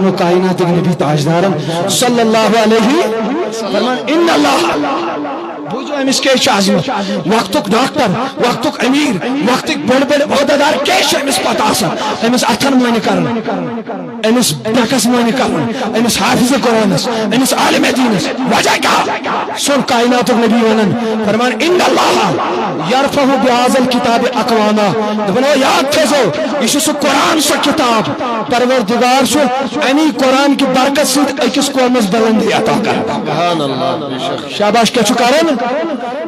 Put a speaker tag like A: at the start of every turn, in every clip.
A: کونو کائنات نبی تاجدارن صلی اللہ علیہ فرمان ان اللہ بوجھو امس کے عظمت وقتک ڈاکٹر وقتک امیر وقتک بڑ بڑ عہدیدار کیش امس پتہ آسان امس اتھن معنی کرن امس ڈکس معنی کرن امس حافظ قرآنس امس عالم دینس وجہ کیا سن کائنات نبی ونن فرمان ان اللہ یرفع بهذا الكتاب اقواما دپن یاد تھزو یہ سو قرآن سو کتاب پروردگار سو امی قرآن کی برکت سے اکس قومس بلندی عطا کر سبحان اللہ شاباش کیا کرن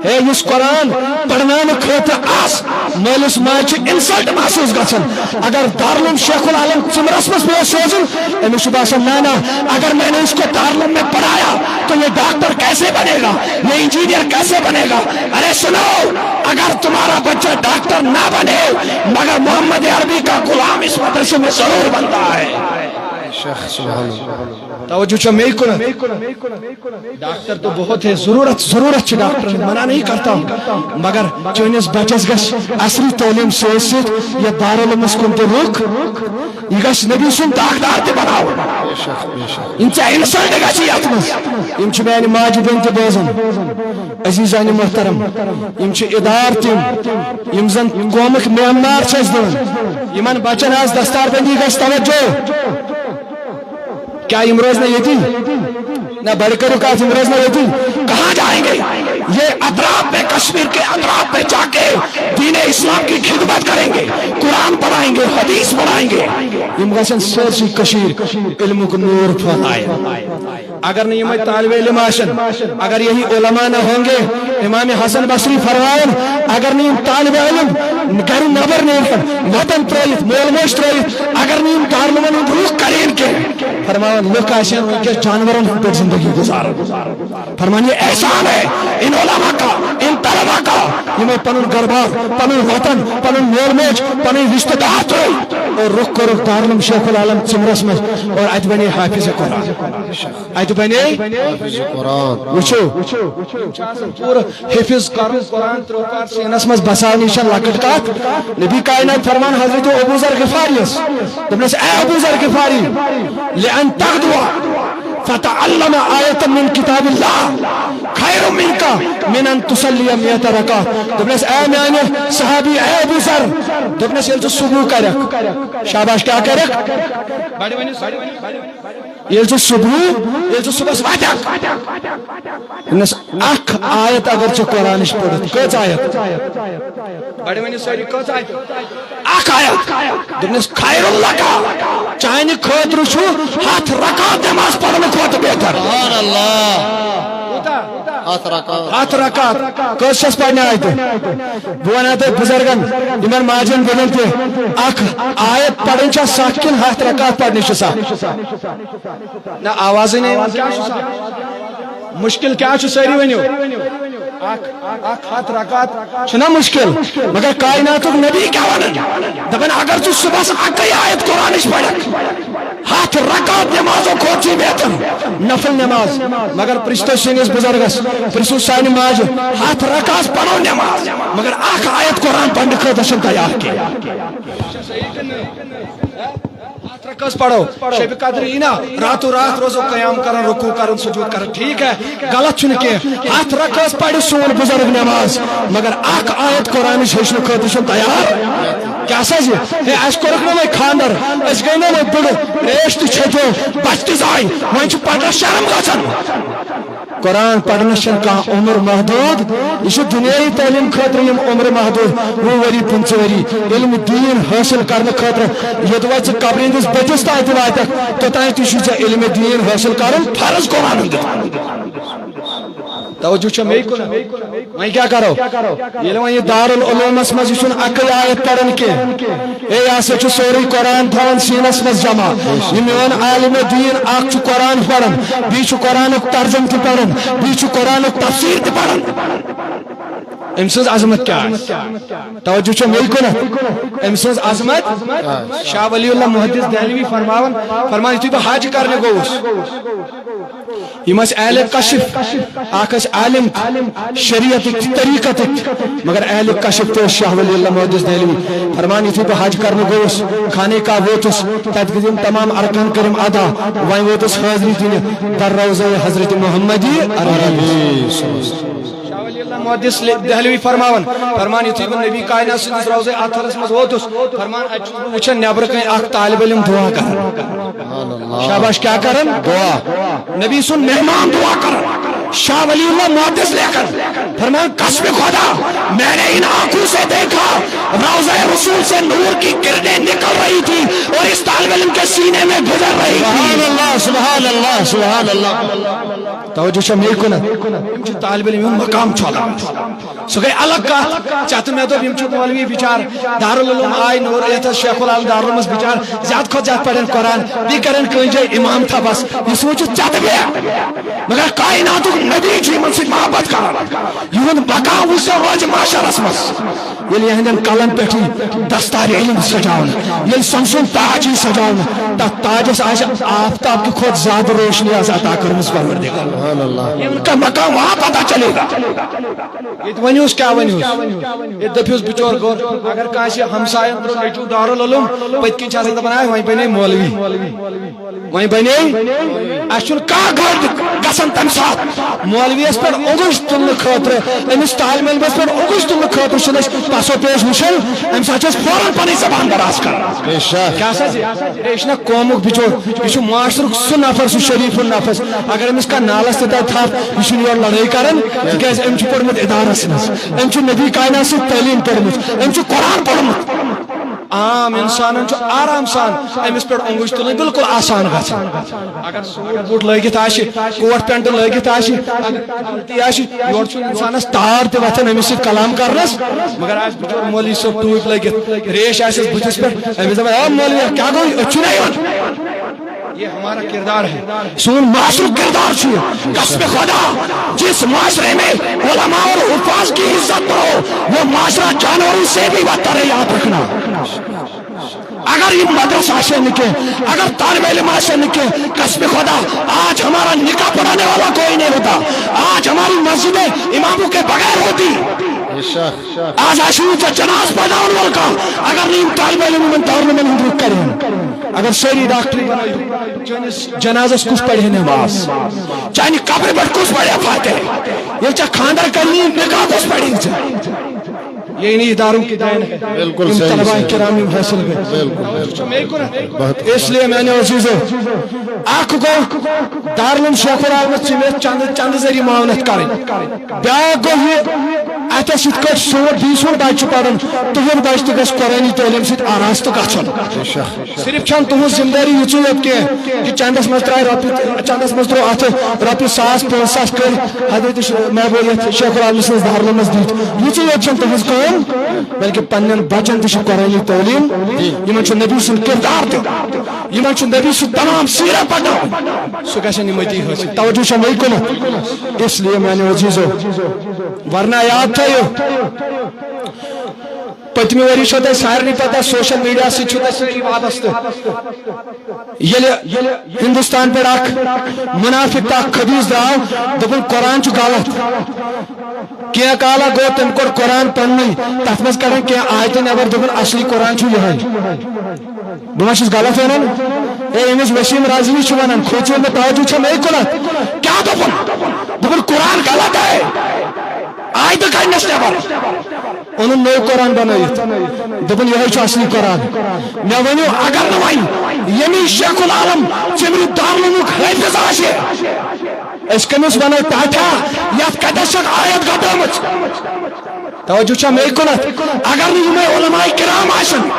A: ہے اس قرآن پڑھنان خاطر آس مالس ماج انسلٹ محسوس گژھان اگر دارالعلوم شیخ العالم ژمرس مز پہ سوزن امس باسان نانا اگر میں نے اس کو دارالعلوم میں پڑھایا تو یہ ڈاکٹر کیسے بنے گا یہ انجینئر کیسے بنے گا ارے سنو اگر تمہارا بچہ ڈاکٹر نہ بنے مگر محمد عربی کا غلام اس مدرسے میں ضرور بنتا ہے توجہ چھو میں ڈاکٹر تو بہت ہے ضرورت ڈاکٹر منع نہیں کرتا ہوں مگر چونس بچس گس اصلی تعلیم سے یا دارالعلوم کن تو رخ یہ گس نبی سن داغدار تہ بناو ان چھ انسلٹ گژھِ یتھ منٛز یم چھ میانہ ماجہِ بیٚنہِ تہ بوزان عزیزانہ محترم یم چھ ادارٕ تم یم زن قومک معمار چھس دِوان یمن بچن آز دستار بندی گژھِ توجہ کیا یم روزنا یتیم نہ بڑھ کر یم روزنا یتیم کہاں جائیں گے یہ اطراف میں کشمیر کے اطراف میں جا کے دین اسلام کی خدمت کریں گے قرآن پڑھائیں گے حدیث پڑھائیں گے یم گژھن سرسی کشیر علمک نور پھیلائے اگر نہیں یہ طالب علم آشن اگر یہی علماء نہ ہوں گے امام حسن بصری فرمائن اگر نہیں طالب علم گھر نبر نہیں وطن ترائیت مول موج ترائیت اگر نہیں دارالعلوم روح کرین کے فرمان لوگ آشن ان کے جانوروں پر زندگی گزار فرمان یہ احسان ہے ان علماء کا ان طلباء کا یہ میں پنن گربار پنن وطن پنن مول موج پنن رشتہ دار اور رخ کرو دارالعلوم شیخ العالم ژمرس مز اور ات بنے حافظ قرآن ات بنے حافظ قرآن وچھو پورا حفظ کرن قرآن تروکار سینس مز بسان نشان لکٹ کات نبی کائنات فرمان حضرت ابو ذر غفاری دپنس اے ابو ذر غفاری لأن تغدو فتعلم آیتا من کتاب اللہ خیر منکا من ان تسلی امیت رکا دپنس اے میانے صحابی اے ابو ذر دپنس یل تو صبح کرک شاباش کیا کرک یل تو صبح واتک دپنس اخ آیت اگر چھ قرآن پڑھت کچھ آیت بڑے ونی ساری کچھ آیت اخ آیت دپنس خیر اللہ کا چانہ خاطر چھو ہاتھ رکعت نماز پڑھنے کھوتہ بہتر سبحان اللہ ہاتھ رکعت کس پڑھنے آیت بہ ونہ تو بزرگن یمن ماجن بنن تہ اخ آیت پڑھن چھ سخ کن ہاتھ رکعت پڑھنے چھ سخ نہ آواز نہیں کیا مشکل کیا ساری ونیو ہاتھ رکعت چھنا مشکل مگر کائنات نبی کیا ونن دپن اگر تو صبح اکی آیت قرآن پڑھک ہاتھ رکعت نمازوں کھوچی بہتر نفل نماز مگر پرستو سنس بزرگس پرسو سانی ماج ہاتھ رکعت پڑھو نماز مگر اخ آیت قرآن پڑھنے خاطر چھن تیار کی رکعت پڑھو شب قدر اینا راتو رات روزو قیام کرن رکوع کرن سجود کرن ٹھیک ہے غلط چھن کے ہاتھ رکعت پڑھ سون بزرگ نماز مگر اخ آیت قرآن ہیچن خاطر چھن تیار کیا سز ہے اس کرک نہ خاندر اس گئی نہ بڑ ریش تہ چھتو بچت زائی وۄنۍ چھُ پتہ شرم گژھان قرآن پڑھنس چھن کانٛہہ عمر محدود یہ چھُ دنیاوی تعلیم خاطر یم عمر محدود 20 ؤری 25 ؤری علم دین حاصل کرنے خاطر یوت وات قبر ہندس بچس تہ واتک توتانۍ تہ چھُ ژےٚ علم دین حاصل کرن فرض قرآن توجہ چھ میں کن وہیں کیا کرو یہ وہیں دارالعلوم مز یہ اکی آیت پڑھن کی اے یہ چھ سوری قرآن تھوان سینس مز جمع یہ میون عالم دین اخ چھ قرآن پڑھن بی چھ قرآن ترجم تہ پڑھن بی چھ قرآن تفسیر تہ پڑھن ام سز عظمت کیا توجہ چھ میل کن ام سز عظمت شاہ ولی اللہ محدث دہلوی فرمان یتھے بہ حج کرنے گوس یم اہل کشف اخ عالم شریعت طریقت مگر اہل کشف تو شاہ ولی اللہ محدث دہلوی فرمان یتھے بہ حج کرنے گوس خانے کا ووتس تت گزم تمام ارکان کرم ادا وہیں ووتس حاضری دن در روضہ حضرت محمدی محدث دہلوی فرمان یتھے بہ نبی کائنات سندس روضہ اطہرس مز ووتس فرمان وچھن نیبر کن اخ طالب علم دعا کر شاباش کیا کرن دعا نبی سن مہمان دعا کر شاہ ولی اللہ محدث لے کر فرمان قسم خدا میں نے ان آنکھوں سے دیکھا روضہ رسول سے نور کی کرنیں نکل رہی تھی اور اس طالب علم کے سینے میں گزر رہی تھی سبحان اللہ سبحان اللہ توجہ چھ میل کن طالب علم مقام چھولا سو گئی الگ کات چاہتے میں تو بمچو مولوی بیچار دارالعلوم آئی نور ایتھا شیخ العالم دارالعلوم بیچار زیادہ کھو زیادہ پڑھن قرآن بھی کرن کوئی جائے امام تھا بس یہ سوچو چاہتے بھی مگر کائناتو نبی جی من سے محبت کرا یہن بقا اسے روز معاشر اسمس یلی ہندن قلم پیٹھی دستار علم سجاؤن یلی سنسن تاجی سجاؤن تا تاجس آج آفتاب کی خود زیادہ روشنی آز عطا کرمس پروردگار یہ ان کا مقام وہاں پتا چلے گا یہ ونیوس کیا ونیوس یہ دفیوس بچور گور اگر کانسی ہمسائن درو نیچو دارالعلوم پتکین چاہتا تھا بنائے وہیں بنے مولوی وہیں بنے اشن کا گرد قسم تمسات مولوی اس پر اگوش تلن خاطر امس طالب علم اس پر اگوش تلن خاطر شنش پاسو پیش وشن امس اچھس فوراً پانی زبان براز کر کیا سا جی ریشنا قومک بچور یہ معاشرک سو نفر سو شریف نفس اگر امس کا نالس تتا تھا یہ یور لڑائی کرن تکیاز ام پڑھمت ادارس مز ام نبی کائنات سے تعلیم پڑھمت ام قرآن پڑھمت عام انسان آرام سان امس پہ انگوش تلن بالکل آسان گھان اگر سوٹ بوٹ لگت آشی کوٹ پینٹ لگت آشی غلطی آشی یور انسانس تار تہ وتھان امس سۭتۍ کلام کرنس مگر آج بچور مولوی صاحب ٹوپ لگت ریش آسس بتس پہ امس دپان مولوی کیا گو اچھو یہ ہمارا کردار ہے سون معاشر کردار چھو قسم خدا جس معاشرے میں علماء اور حفاظ کی عزت ہو وہ معاشرہ جانوروں سے بھی بدتر ہے یاد رکھنا اگر یہ مدرسہ آشے نکے اگر طالب علم آشے نکے قسم خدا آج ہمارا نکاح پڑھانے والا کوئی نہیں ہوتا آج ہماری مسجدیں اماموں کے بغیر ہوتی آج آشو سے جناز پڑھاؤن والکا اگر نہیں طالب علم من دارالعلوم من ہندو کریں اگر سری ڈاکٹری بنائی جنازس کس پڑھے نماز چاہنی قبر پر کس پڑھے فاتح یہ چاہ کھاندر کرنی نکاح کس پڑھیں یہ انہی اداروں کی دین ہے بالکل صحیح طلباء کرامی حاصل گئے اس لیے میں نے عزیزو آنکھ کو دارالعلوم شیخ العالم چمیت چند ذریعہ معاونت کریں بیاگ گو یہ ایتا سیت کٹ سوٹ بیسور بچ پڑھن تہر بچ تہ گژھِ قرآنی تعلیم سیت آراستہ گژھن صرف چھن تہذ ذمہ داری یژے یوت کہ چندس مز ترائے رۄپیہِ چندس مز ترو اتھ رۄپیہِ 1000 500 کر حضرت محبوبیت شیخ العالم سٕنٛدِس دارالعلوم مز دِتھ یژے یوت چھن تہذ کٲم بلکہ پنن بچن تہ قرآنی تعلیم یمن چھ نبی سن کردار تہ یمن چھ نبی سن تمام سیرت پڑھنا سو گژھن یمتی حاصل توجہ چھ مے کن اس لیے میں نے عزیزو ورنہ یاد تھایو پتمی وری چھو تہ سارنی پتہ سوشل میڈیا سے چھو تہ ساری وابستہ یل ہندوستان پہ اخ منافق تہ خبیث درو دپن قرآن چھ غلط کیا کالا گو تم کور قرآن پڑھنی تتھ مز کڑن کیا آیت نبر دپن اصلی قرآن چھ یہ بہ چھس غلط ونان اے امس وسیم رازوی چھ ونان کھوچو میں توجہ چھ مے کن کیا دپن قرآن غلط ہے آیت کڑنس نبر انہوں نو قرآن بنائیت دپن یہ اصلی قرآن میں ونیو اگر نہ ون یمی شیخ العالم چمری دارالعلوم حافظ آشے اس کمس ونو ٹاٹا یت کتس آیت گدامت توجہ چھ مے کنت اگر نہ یمے علماء کرام آسن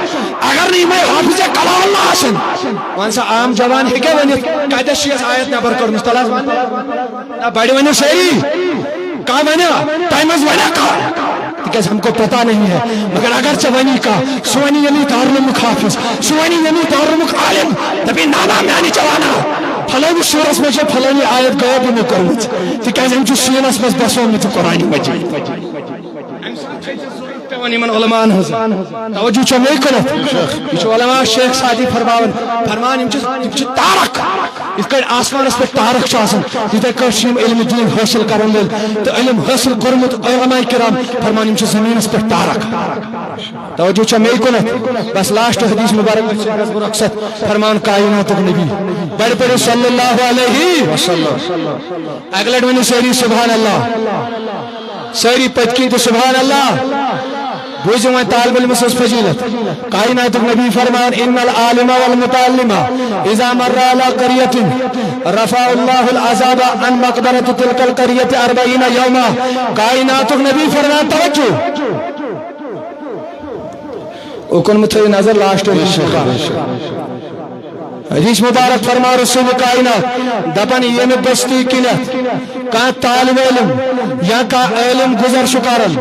A: اگر نہ یمے حافظ کلام اللہ آسن ون سا عام جوان ہیکے ونیت کتس چھ آیت نبر کرمس تلا نہ بڑی ونیو صحیح کا ونیا تائمز ونیا کا تکیاز ہم کو پتہ نہیں ہے مگر اگر چوانی کا سوانی یمی دارالعلوم حافظ سوانی یمی دارالعلوم عالم تبھی نانا میانی چوانا پھلانی سورس میں پھلانی آیت گیا بھی میں کرمت تکیاز ہم جو سینس میں بسوں میں تو قرآن مجید علمان توجہ چھ مے کنت یہ علماء شیخ سعدی فرمان تارک ات آسمانس پہ تارک اتھے پہ علم دین حاصل کرن ول تو علم حاصل کورمت علماء کرام فرمان زمینس پہ تارک توجہ چھ مے کنت بس لاسٹ حدیث مبارک رخصت فرمان کائنات نبی بڑے بڑے صلی اللہ علیہ وسلم اگلے ونو ساری سبحان اللہ ساری پتکی تو سبحان اللہ بوزو میں طالب علم سے فضیلت کائنات نبی فرمان ان العالم والمتعلم اذا مر على قرية رفع الله العذاب عن مقبرة تلك القرية 40 يوما کائنات نبی فرمان توجہ اکن متھی نظر لاسٹ حدیث مبارک فرما رسول کائنات دپن یم بستی کنت کا طالب علم یا کا علم گزر شکارن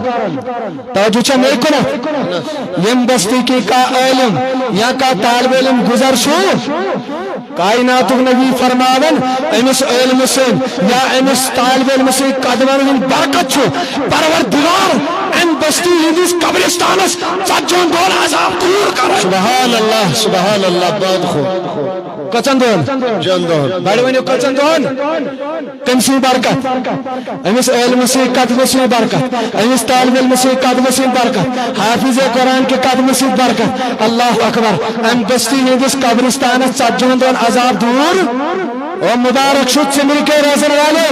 A: توجہ چھ مے کنت یم بستی کی کا علم یا کا طالب علم گزر شو کائنات نبی فرماون امس علم سے یا امس طالب علم سے قدمن ہن برکت چھو پروردگار ام بستی ہندس قبرستانس سجون دون عذاب دور کر سبحان اللہ باد خو کچن دون جندون بڑے ونیو کچن دون تم سی برکت امس علم سے قدم سے برکت امس طالب علم سے قدم سے برکت حافظ قرآن کے قدم سے برکت اللہ اکبر ام بستی ہندس قبرستانس سجون دون عذاب دور او مبارک شد سے مل کے روزن والے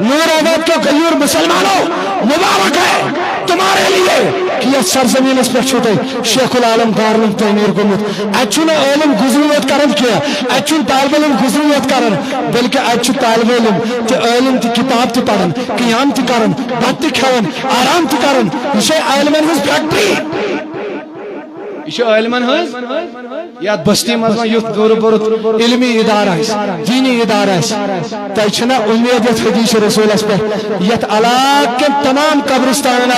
A: نور آباد کے غیور مسلمانوں مبارک ہے تمہارے لیے کہ یہ سرزمین اس پر چھوٹے شیخ العالم دارالعلوم تعمیر گمت اچھونا علم گزریت کرن کیا اچھون طالب علم گزریت کرن بلکہ اچھو طالب علم تی علم تی کتاب تی پڑھن قیام تی کرن بات تی کھون آرام تی کرن یہ علمن ہز فیکٹری یہ علمن ہز یا بستی مزا یوت دور برت علمی ادارہ دینی ادارہ تیچنا امید حدیث رسول اس پر یت علاق کے تمام قبرستان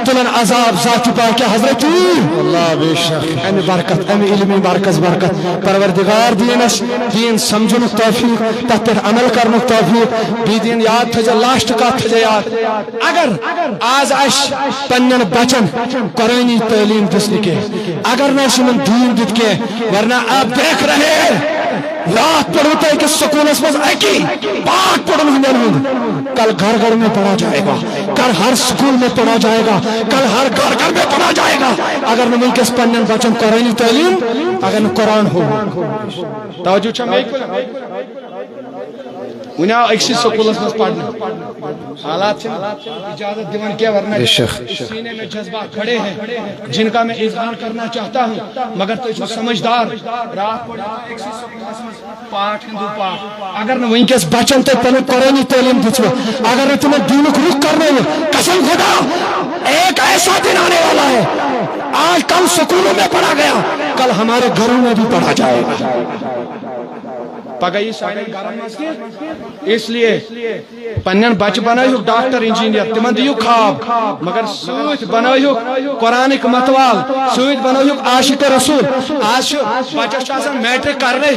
A: تلن عذاب ذات پاک حضرت اللہ بے شک امی برکت امی علمی برکت پروردگار دینس دین سمجھن توفیق تحت عمل کرن توفیق بی دین یاد تھا لاسٹ کا تھا یاد اگر آز اش پنن بچن قرآنی تعلیم دسنے کے اگر نہ شمن دین دت کے ورنہ آپ دیکھ رہے ہیں رات پڑھتا ہے کہ سکول اس میں ایکی پاک پڑھن ہندن ہند کل گھر گھر میں پڑھا جائے گا کل ہر سکول میں پڑھا جائے گا کل ہر گھر گھر میں پڑھا جائے گا اگر نہ ملکس پنن بچن قرآنی تعلیم اگر نہ قرآن ہو توجہ چھا میں انہیں اکسی سکول اس میں پڑھنا حالات سے اجازت دیون کیا ورنہ سینے میں جذبات کھڑے ہیں جن کا میں اظہار کرنا چاہتا ہوں مگر تو جو سمجھدار رات پڑھا اکسی سکول اس میں پاٹ ہندو پاٹ اگر نہ وہیں کس بچن تے پہلے قرآنی تعلیم دیچو اگر نہ تمہیں دینک رخ کرنے ہو قسم خدا ایک ایسا دن آنے والا ہے آج کل سکولوں میں پڑھا گیا کل ہمارے گھروں میں بھی پڑھا جائے گا پگہ سائن گرم اس لیے پنن بچ بنائیو ڈاکٹر انجینئر تمن دیو خواب مگر سوت بنائیو قرآن متوال سوت بنائیو عاشق رسول آج بچس آسان میٹرک کرنے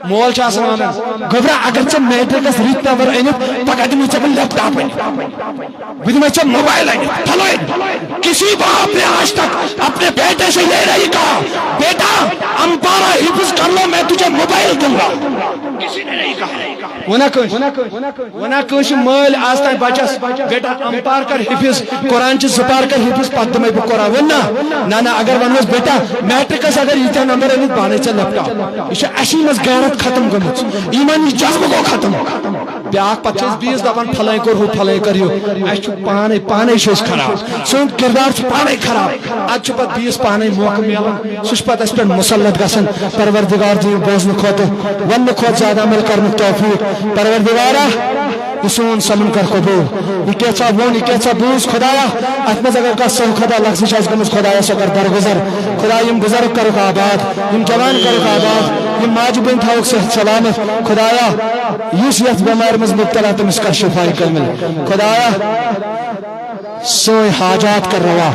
A: مول آسان گبرا اگر ژے میٹرکس رت نمبر انت پگہ دمے ژے لیپ ٹاپ بہ دمے ژے موبائل انت کسی باپ نے آج تک اپنے بیٹے سے یہ نہیں کہا بیٹا امپارا حفظ کر لو میں تجھے موبائل دوں گا کسی نے نہیں کہا ونا کنش مال آج تک بچس بیٹا امپار کر حفظ قرآن چھ سپار کر حفظ پتہ دمے بہ قرآن ونا نا اگر ونوس بیٹا میٹرکس اگر یہ نمبر انت بانے چھ لیپ ٹاپ یہ اشی مز غیرت ختم گمت ایمانی جذبہ گو ختم بیاکھ پتہ بیس دپان پھلائی کر ہو پھلائی کریو اس پانے شوش خراب سون کردار پانے خراب اج پتہ بیس پانے موقع ملان سہ پتہ اس پہ مسلط گژھان پروردگار دین بوزن خاطر ون کھت زیادہ عمل کرنے توفیق پروردگارا یہ سون سمن کر قبول یہ کیسا ون یہ کیسا بوز خدایا ات مز اگر کا سو خدا لفظ گمس خدایا سو کر درگزر خدا یم بزرگ کرو آباد یم جوان کرو آباد یم ماج بن تھاو صحت سلامت خدایا یس یت بیمار مز مبتلا تمس کر شفائی کامل خدایا سوئی حاجات کر روا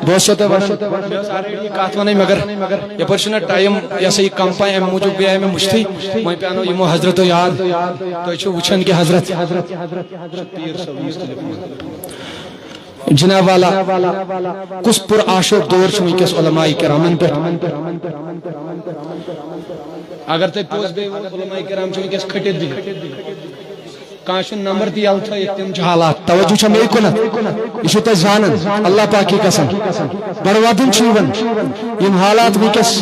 A: دوستو تو کات ون مگر یپر ٹائم یہ سا یہ کم پائے ام موجود گیا میں مشتی وہیں پہ یمو حضرت یاد تو وچھن کہ حضرت جناب والا کس پر آشوب دور ونکس علماء کرامن پہ اگر تھی پوز بے علماء کرام ونکس کھٹت بھی کانش نمبر دی یل تم حالات توجہ مے کنت یہ تہ زانن اللہ پاک کی قسم برودن یم حالات ونکس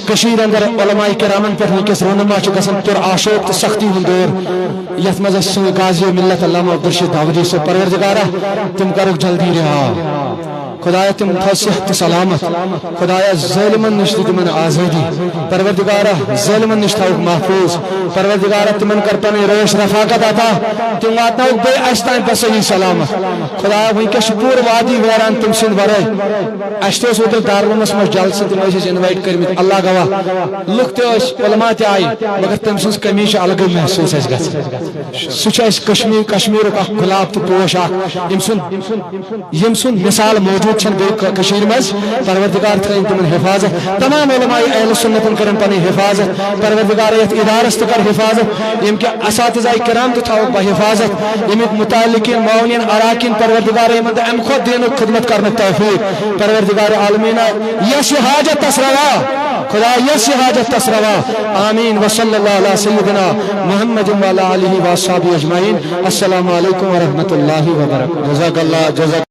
A: کشیر اندر علماء کرامن پہ ونکس رونما گھن پر آشوب تو سختی ہند دور یت مز سن غازی ملت علامہ عبدالرشید داودی سے پروردگارہ تم کرک جلدی رہا خدایا تم تھو صحت سلامت خدایا ظالمن نش تمن آزادی پروردگارہ ظالمن نش تھوک محفوظ پروردگارہ تمن کر پنن روش رفاقت عطا تم واتنوک بے اس تین بصحیح سلامت خدایا ونکس پور وادی ویران تم سند ورے اس تہ اوتر دارالعلومس مز جلسہ تم انوائٹ کرمت اللہ گواہ لوک تہ علماء تہ آئی مگر تم سن کمی الگ محسوس اس گژھان سہ کشمیر گلاب تو پوش یم سن مثال موجود کشیر مز پروردگار تھین تمن حفاظت تمام علماء اہل سنتن کرن پن حفاظت پروردگار یت ادارس تہ کر حفاظت یم کہ اساتذہ کرام تہ تھو حفاظت یمیک متعلقین معاونین اراکین پروردگار یمن ام خود دین خدمت کرنے توفیق پروردگار عالمین یس حاجت تسروا خدا یس حاجت تسروا آمین وصلی اللہ علی سیدنا محمد وعلی آلہ وصحبہ اجمعین السلام علیکم ورحمۃ اللہ وبرکاتہ جزاک اللہ جزاک